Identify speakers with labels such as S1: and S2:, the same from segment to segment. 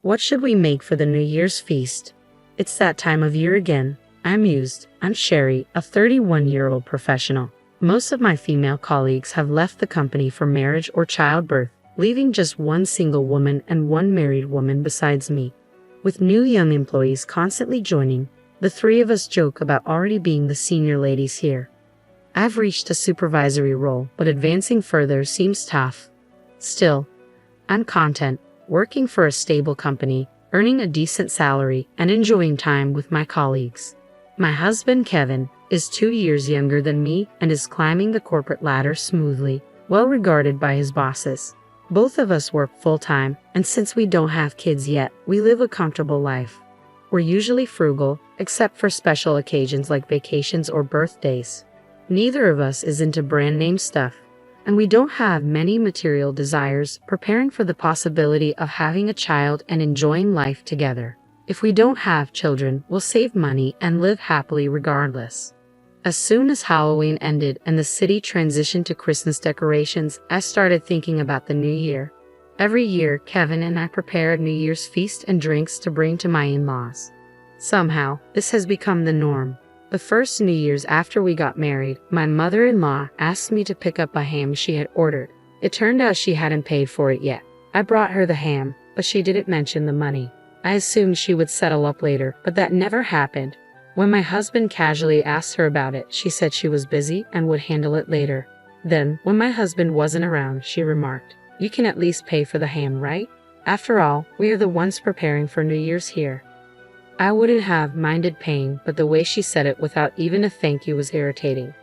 S1: What should we make for the New Year's feast? It's that time of year again, I mused. I'm Sherry, a 31-year-old professional. Most of my female colleagues have left the company for marriage or childbirth, leaving just one single woman and one married woman besides me. With new young employees constantly joining, the three of us joke about already being the senior ladies here. I've reached a supervisory role, but advancing further seems tough. Still, I'm content, working for a stable company, earning a decent salary, and enjoying time with my colleagues. My husband, Kevin, is 2 years younger than me and is climbing the corporate ladder smoothly, well regarded by his bosses. Both of us work full-time, and since we don't have kids yet, we live a comfortable life. We're usually frugal, except for special occasions like vacations or birthdays. Neither of us is into brand name stuff, and we don't have many material desires, preparing for the possibility of having a child and enjoying life together. If we don't have children, we'll save money and live happily regardless. As soon as Halloween ended and the city transitioned to Christmas decorations, I started thinking about the new year. Every year, Kevin and I prepare a New Year's feast and drinks to bring to my in-laws. Somehow, this has become the norm. The first New Year's after we got married, my mother-in-law asked me to pick up a ham she had ordered. It turned out she hadn't paid for it yet. I brought her the ham, but she didn't mention the money. I assumed she would settle up later, but that never happened. When my husband casually asked her about it, she said she was busy and would handle it later. Then, when my husband wasn't around, she remarked, "You can at least pay for the ham, right? After all, we are the ones preparing for New Year's here." I wouldn't have minded paying, but the way she said it without even a thank you was irritating.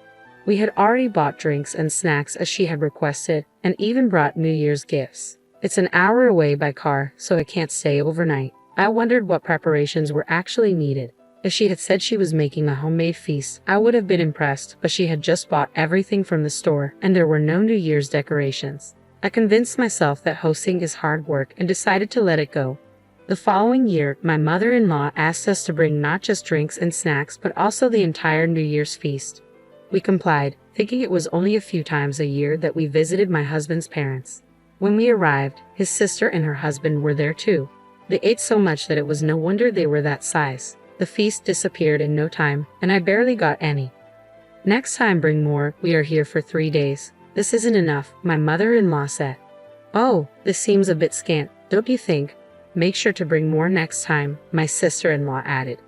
S1: We had already bought drinks and snacks as she had requested, and even brought New Year's gifts. It's an hour away by car, so I can't stay overnight. I wondered what preparations were actually needed. If she had said she was making a homemade feast, I would have been impressed, but she had just bought everything from the store, and there were no New Year's decorations. I convinced myself that hosting is hard work and decided to let it go. The following year, my mother-in-law asked us to bring not just drinks and snacks, but also the entire New Year's feast. We complied, thinking it was only a few times a year that we visited my husband's parents. When we arrived, his sister and her husband were there too. They ate so much that it was no wonder they were that size. The feast disappeared in no time, and I barely got any. "Next time bring more, we are here for 3 days. This isn't enough," my mother-in-law said. "Oh, this seems a bit scant, don't you think? Make sure to bring more next time," my sister-in-law added.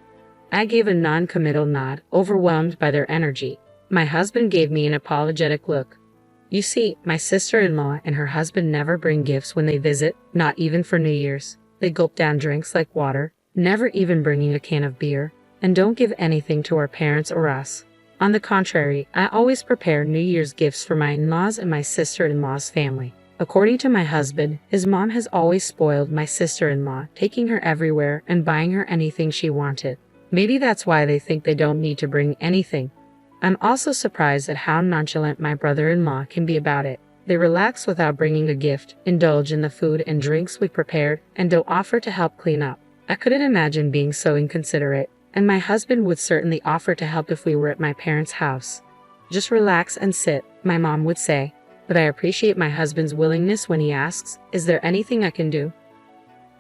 S1: I gave a non-committal nod, overwhelmed by their energy. My husband gave me an apologetic look. You see, my sister-in-law and her husband never bring gifts when they visit, not even for New Year's. They gulp down drinks like water, never even bringing a can of beer, and don't give anything to our parents or us. On the contrary, I always prepare New Year's gifts for my in-laws and my sister-in-law's family. According to my husband, his mom has always spoiled my sister-in-law, taking her everywhere and buying her anything she wanted. Maybe that's why they think they don't need to bring anything. I'm also surprised at how nonchalant my brother-in-law can be about it. They relax without bringing a gift, indulge in the food and drinks we prepared, and don't offer to help clean up. I couldn't imagine being so inconsiderate, and my husband would certainly offer to help if we were at my parents' house. "Just relax and sit," my mom would say. But I appreciate my husband's willingness when he asks, "Is there anything I can do?"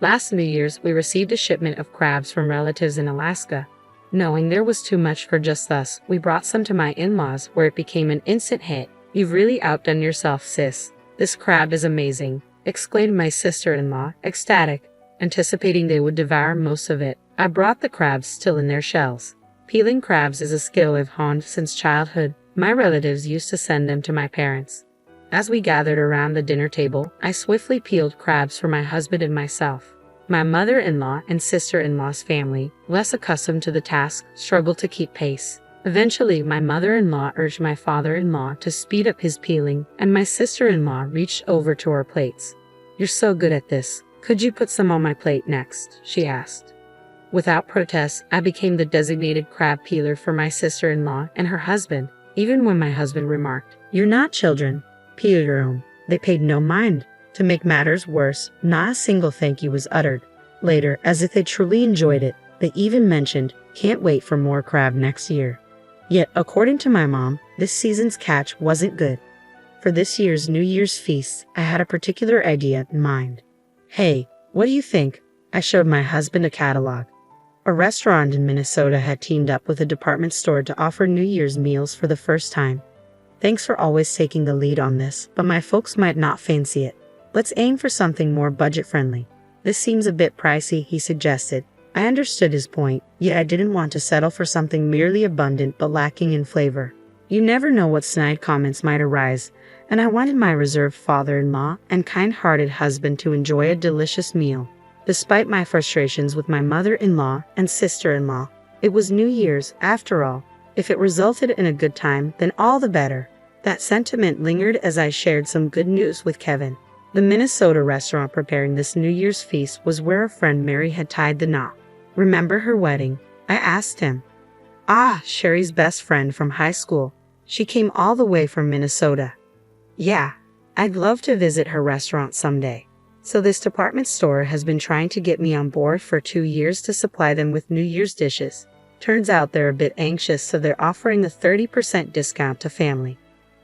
S1: Last New Year's, we received a shipment of crabs from relatives in Alaska. Knowing there was too much for just us, we brought some to my in-laws, where it became an instant hit. "You've really outdone yourself, sis. This crab is amazing," exclaimed my sister-in-law, ecstatic, anticipating they would devour most of it. I brought the crabs still in their shells. Peeling crabs is a skill I've honed since childhood. My relatives used to send them to my parents. As we gathered around the dinner table, I swiftly peeled crabs for my husband and myself. My mother-in-law and sister-in-law's family, less accustomed to the task, struggled to keep pace. Eventually, my mother-in-law urged my father-in-law to speed up his peeling, and my sister-in-law reached over to our plates. "You're so good at this. Could you put some on my plate next?" she asked. Without protest, I became the designated crab peeler for my sister-in-law and her husband, even when my husband remarked, "You're not children. Peel your own." They paid no mind. To make matters worse, not a single thank you was uttered. Later, as if they truly enjoyed it, they even mentioned, "Can't wait for more crab next year." Yet, according to my mom, this season's catch wasn't good. For this year's New Year's feast, I had a particular idea in mind. "Hey, what do you think? I showed my husband a catalog. A restaurant in Minnesota had teamed up with a department store to offer New Year's meals for the first time. Thanks for always taking the lead on this, but my folks might not fancy it. Let's aim for something more budget-friendly. This seems a bit pricey, he suggested. I understood his point, yet I didn't want to settle for something merely abundant but lacking in flavor. You never know what snide comments might arise, and I wanted my reserved father-in-law and kind-hearted husband to enjoy a delicious meal. Despite my frustrations with my mother-in-law and sister-in-law, it was New Year's, after all. If it resulted in a good time, then all the better. That sentiment lingered as I shared some good news with Kevin. The Minnesota restaurant preparing this New Year's feast was where a friend Mary had tied the knot. Remember her wedding? I asked him. Ah, Sherry's best friend from high school. She came all the way from Minnesota. Yeah, I'd love to visit her restaurant someday. So this department store has been trying to get me on board for 2 years to supply them with New Year's dishes. Turns out they're a bit anxious, so they're offering a 30% discount to family.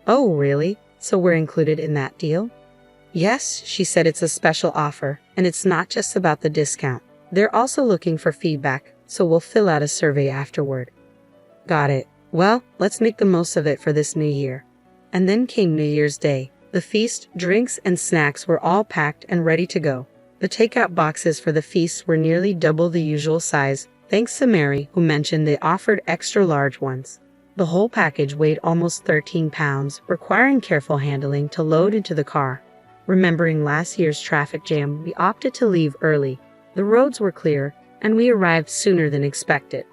S1: Oh, really? So we're included in that deal? Yes, she said it's a special offer, and it's not just about the discount. They're also looking for feedback, so we'll fill out a survey afterward. Got it. Well, let's make the most of it for this new year. And then came New Year's Day. The feast, drinks, and snacks were all packed and ready to go. The takeout boxes for the feast were nearly double the usual size, thanks to Mary, who mentioned they offered extra large ones. The whole package weighed almost 13 pounds, requiring careful handling to load into the car. Remembering last year's traffic jam, we opted to leave early. The roads were clear, and we arrived sooner than expected.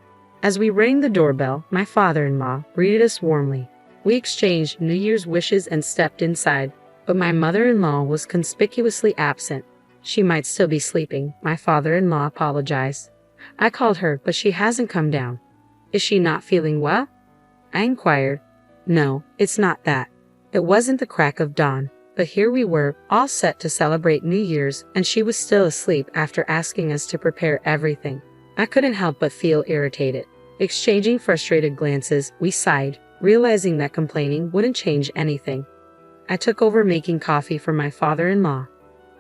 S1: As we rang the doorbell, my father-in-law greeted us warmly. We exchanged New Year's wishes and stepped inside, but my mother-in-law was conspicuously absent. She might still be sleeping, my father-in-law apologized. I called her, but she hasn't come down. Is she not feeling well? I inquired. No, it's not that. It wasn't the crack of dawn, but here we were, all set to celebrate New Year's, and she was still asleep after asking us to prepare everything. I couldn't help but feel irritated. Exchanging frustrated glances, we sighed, realizing that complaining wouldn't change anything. I took over making coffee for my father-in-law.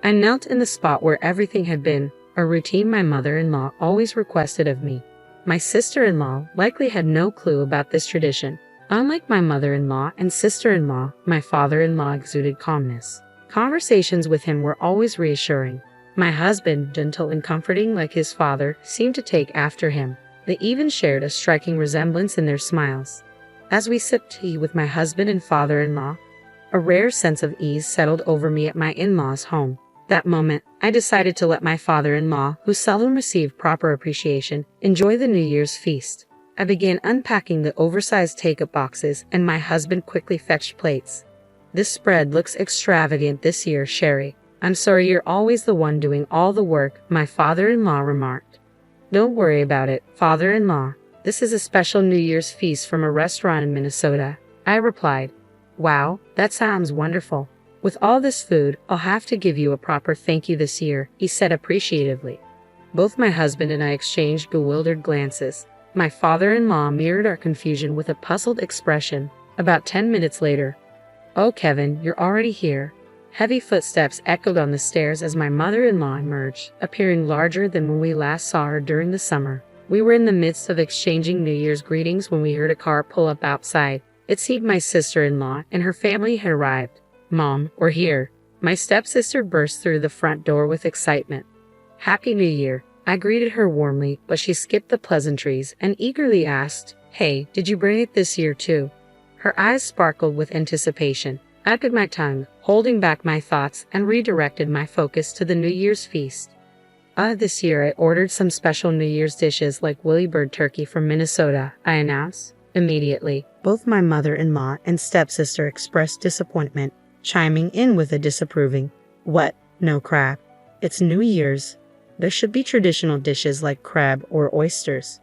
S1: I knelt in the spot where everything had been, a routine my mother-in-law always requested of me. My sister-in-law likely had no clue about this tradition. Unlike my mother-in-law and sister-in-law, my father-in-law exuded calmness. Conversations with him were always reassuring. My husband, gentle and comforting like his father, seemed to take after him. They even shared a striking resemblance in their smiles. As we sipped tea with my husband and father-in-law, a rare sense of ease settled over me at my in-laws' home. That moment, I decided to let my father-in-law, who seldom received proper appreciation, enjoy the New Year's feast. I began unpacking the oversized take-up boxes, and my husband quickly fetched plates. This spread looks extravagant this year, Sherry. I'm sorry you're always the one doing all the work, my father-in-law remarked. Don't worry about it, father-in-law. This is a special New Year's feast from a restaurant in Minnesota, I replied. Wow, that sounds wonderful. With all this food, I'll have to give you a proper thank you this year, he said appreciatively. Both my husband and I exchanged bewildered glances. My father-in-law mirrored our confusion with a puzzled expression. About 10 minutes later, "Oh, Kevin, you're already here." Heavy footsteps echoed on the stairs as my mother-in-law emerged, appearing larger than when we last saw her during the summer. We were in the midst of exchanging New Year's greetings when we heard a car pull up outside. It seemed my sister-in-law and her family had arrived. "Mom, we're here." My stepsister burst through the front door with excitement. "Happy New Year." I greeted her warmly, but she skipped the pleasantries and eagerly asked, "Hey, did you bring it this year too?" Her eyes sparkled with anticipation. I bit my tongue, holding back my thoughts, and redirected my focus to the New Year's feast. This year I ordered some special New Year's dishes like Willy Bird turkey from Minnesota, I announced. Immediately, both my mother-in-law and stepsister expressed disappointment, chiming in with a disapproving, "What? No crab? It's New Year's. There should be traditional dishes like crab or oysters."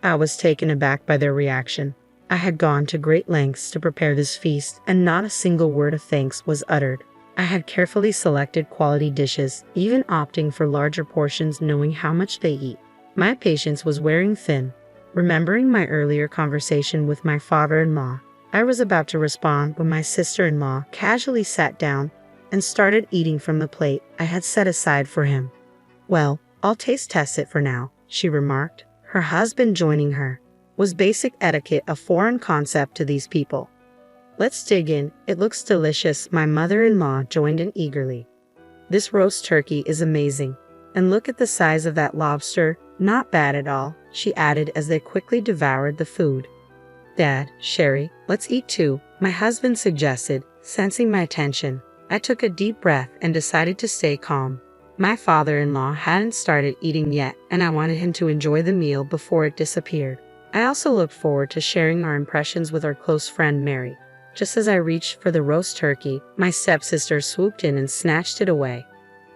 S1: I was taken aback by their reaction. I had gone to great lengths to prepare this feast, and not a single word of thanks was uttered. I had carefully selected quality dishes, even opting for larger portions knowing how much they eat. My patience was wearing thin. Remembering my earlier conversation with my father-in-law, I was about to respond when my sister-in-law casually sat down and started eating from the plate I had set aside for him. "Well, I'll taste test it for now, she remarked. Her husband joining her. Was basic etiquette a foreign concept to these people? Let's dig in. It looks delicious. My mother-in-law joined in eagerly. This roast turkey is amazing. And look at the size of that lobster. Not bad at all, she added as they quickly devoured the food. Dad, Sherry, let's eat too, my husband suggested, sensing my attention. I took a deep breath and decided to stay calm. My father-in-law hadn't started eating yet, and I wanted him to enjoy the meal before it disappeared. I also looked forward to sharing our impressions with our close friend Mary. Just as I reached for the roast turkey, my stepsister swooped in and snatched it away.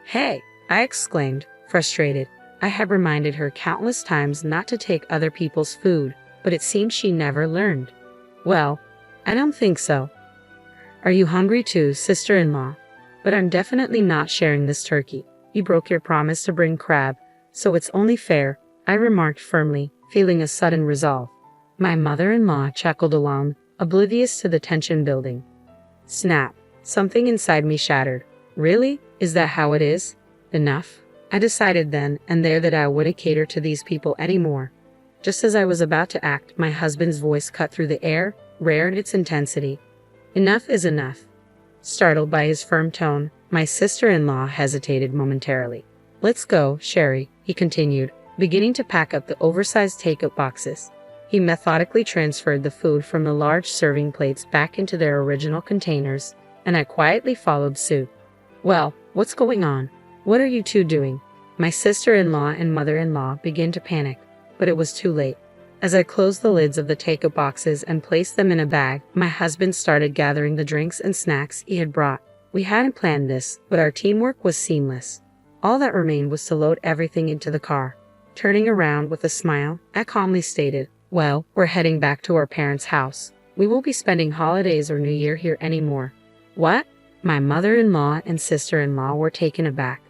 S1: Hey, I exclaimed, frustrated. I had reminded her countless times not to take other people's food, but it seemed she never learned. Well, I don't think so. Are you hungry too, sister-in-law? But I'm definitely not sharing this turkey. You broke your promise to bring crab, so it's only fair, I remarked firmly, feeling a sudden resolve. My mother-in-law chuckled along, oblivious to the tension building. Snap. Something inside me shattered. Really? Is that how it is? Enough. I decided then and there that I wouldn't cater to these people anymore. Just as I was about to act, my husband's voice cut through the air, rare in its intensity. Enough is enough. Startled by his firm tone, my sister-in-law hesitated momentarily. Let's go, Sherry, he continued, beginning to pack up the oversized take-up boxes. He methodically transferred the food from the large serving plates back into their original containers, and I quietly followed suit. Well, what's going on? What are you two doing? My sister-in-law and mother-in-law began to panic, but it was too late. As I closed the lids of the take-up boxes and placed them in a bag, my husband started gathering the drinks and snacks he had brought. We hadn't planned this, but our teamwork was seamless. All that remained was to load everything into the car. Turning around with a smile, I calmly stated, well, we're heading back to our parents' house. We won't be spending holidays or New Year here anymore. What? My mother-in-law and sister-in-law were taken aback.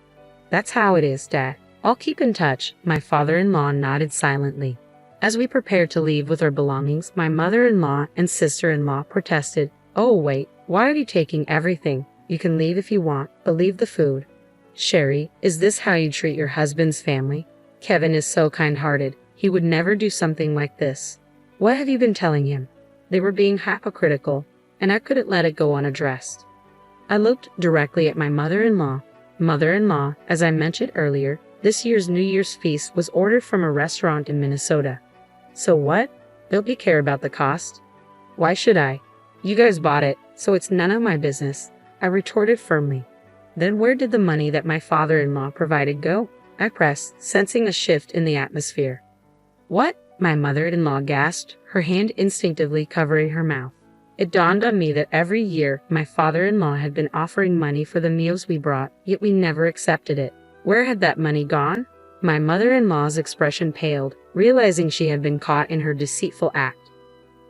S1: That's how it is, Dad. I'll keep in touch, my father-in-law nodded silently. As we prepared to leave with our belongings, my mother-in-law and sister-in-law protested. Oh wait, why are you taking everything? You can leave if you want, but leave the food. Sherry, is this how you treat your husband's family? Kevin is so kind-hearted. He would never do something like this. What have you been telling him? They were being hypocritical, and I couldn't let it go unaddressed. I looked directly at my mother-in-law. Mother-in-law, as I mentioned earlier, this year's New Year's feast was ordered from a restaurant in Minnesota. So what? Don't you care about the cost? Why should I? You guys bought it, so it's none of my business, I retorted firmly. Then where did the money that my father-in-law provided go? I pressed, sensing a shift in the atmosphere. What? My mother-in-law gasped, her hand instinctively covering her mouth. It dawned on me that every year my father-in-law had been offering money for the meals we brought, yet we never accepted it. Where had that money gone? My mother-in-law's expression paled, realizing she had been caught in her deceitful act.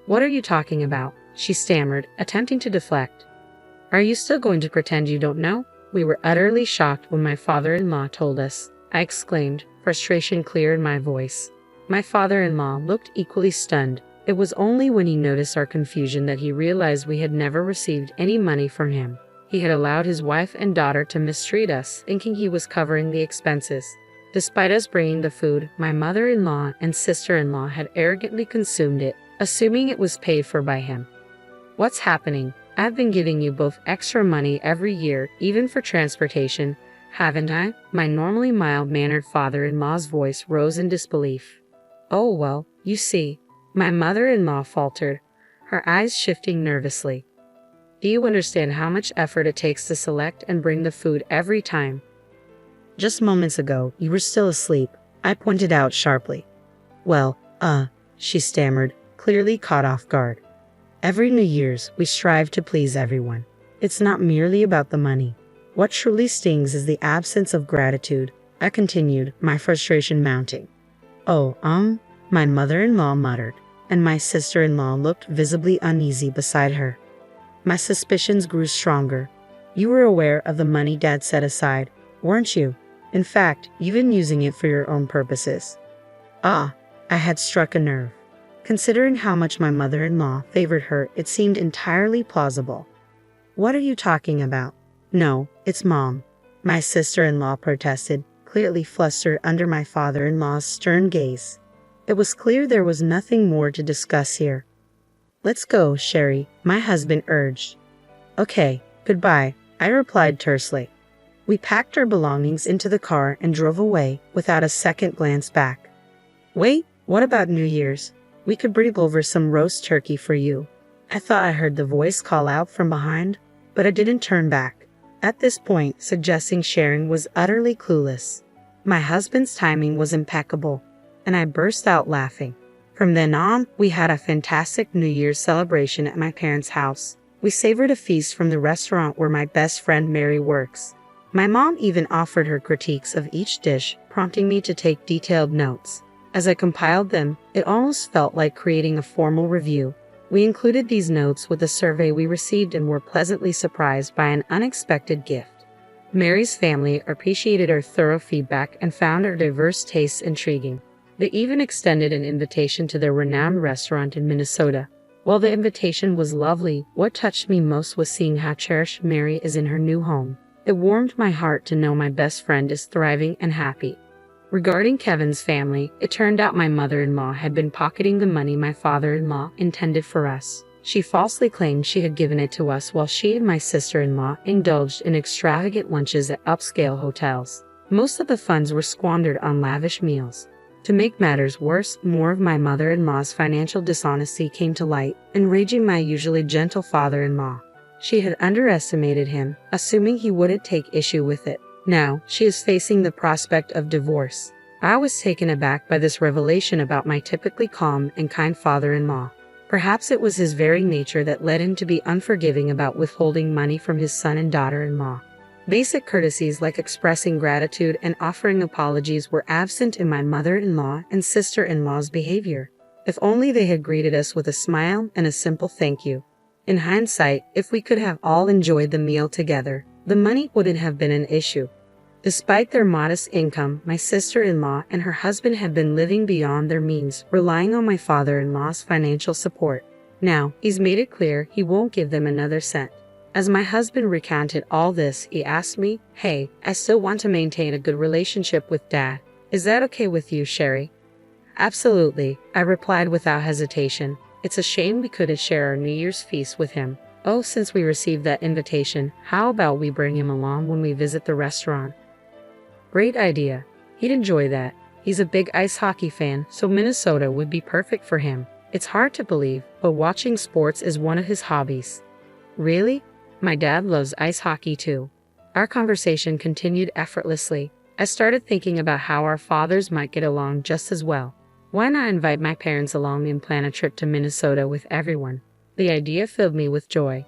S1: What are you talking about? She stammered, attempting to deflect. Are you still going to pretend you don't know? We were utterly shocked when my father-in-law told us, I exclaimed, frustration clear in my voice. My father-in-law looked equally stunned. It was only when he noticed our confusion that he realized we had never received any money from him. He had allowed his wife and daughter to mistreat us, thinking he was covering the expenses. Despite us bringing the food, my mother-in-law and sister-in-law had arrogantly consumed it, assuming it was paid for by him. What's happening? I've been giving you both extra money every year, even for transportation, haven't I? My normally mild-mannered father-in-law's voice rose in disbelief. Oh well, you see, my mother-in-law faltered, her eyes shifting nervously. Do you understand how much effort it takes to select and bring the food every time? Just moments ago, you were still asleep, I pointed out sharply. Well, she stammered, clearly caught off guard. Every New Year's, we strive to please everyone. It's not merely about the money. What truly stings is the absence of gratitude, I continued, my frustration mounting. Oh, my mother-in-law muttered, and my sister-in-law looked visibly uneasy beside her. My suspicions grew stronger. You were aware of the money Dad set aside, weren't you? In fact, you've been using it for your own purposes. I had struck a nerve. Considering how much my mother-in-law favored her, it seemed entirely plausible. What are you talking about? No, it's Mom, my sister-in-law protested, clearly flustered under my father-in-law's stern gaze. It was clear there was nothing more to discuss here. "Let's go, Sherry," my husband urged. "Okay, goodbye," I replied tersely. We packed our belongings into the car and drove away without a second glance back. "Wait, what about New Year's? We could bring over some roast turkey for you." I thought I heard the voice call out from behind, but I didn't turn back. At this point, suggesting sharing was utterly clueless. My husband's timing was impeccable, and I burst out laughing. From then on, we had a fantastic New Year's celebration at my parents' house. We savored a feast from the restaurant where my best friend Mary works. My mom even offered her critiques of each dish, prompting me to take detailed notes. As I compiled them, it almost felt like creating a formal review. We included these notes with a survey we received and were pleasantly surprised by an unexpected gift. Mary's family appreciated our thorough feedback and found our diverse tastes intriguing. They even extended an invitation to their renowned restaurant in Minnesota. While the invitation was lovely, what touched me most was seeing how cherished Mary is in her new home. It warmed my heart to know my best friend is thriving and happy. Regarding Kevin's family, it turned out my mother-in-law had been pocketing the money my father-in-law intended for us. She falsely claimed she had given it to us while she and my sister-in-law indulged in extravagant lunches at upscale hotels. Most of the funds were squandered on lavish meals. To make matters worse, more of my mother-in-law's financial dishonesty came to light, enraging my usually gentle father-in-law. She had underestimated him, assuming he wouldn't take issue with it. Now, she is facing the prospect of divorce. I was taken aback by this revelation about my typically calm and kind father-in-law. Perhaps it was his very nature that led him to be unforgiving about withholding money from his son and daughter-in-law. Basic courtesies like expressing gratitude and offering apologies were absent in my mother-in-law and sister-in-law's behavior. If only they had greeted us with a smile and a simple thank you. In hindsight, if we could have all enjoyed the meal together, the money wouldn't have been an issue. Despite their modest income, my sister-in-law and her husband had been living beyond their means, relying on my father-in-law's financial support. Now, he's made it clear he won't give them another cent. As my husband recounted all this, he asked me, "Hey, I still want to maintain a good relationship with Dad. Is that okay with you, Sherry?" "Absolutely," I replied without hesitation. It's a shame we couldn't share our New Year's feast with him. Oh, since we received that invitation, how about we bring him along when we visit the restaurant? Great idea. He'd enjoy that. He's a big ice hockey fan, so Minnesota would be perfect for him. It's hard to believe, but watching sports is one of his hobbies. Really? My dad loves ice hockey too. Our conversation continued effortlessly. I started thinking about how our fathers might get along just as well. Why not invite my parents along and plan a trip to Minnesota with everyone? The idea filled me with joy.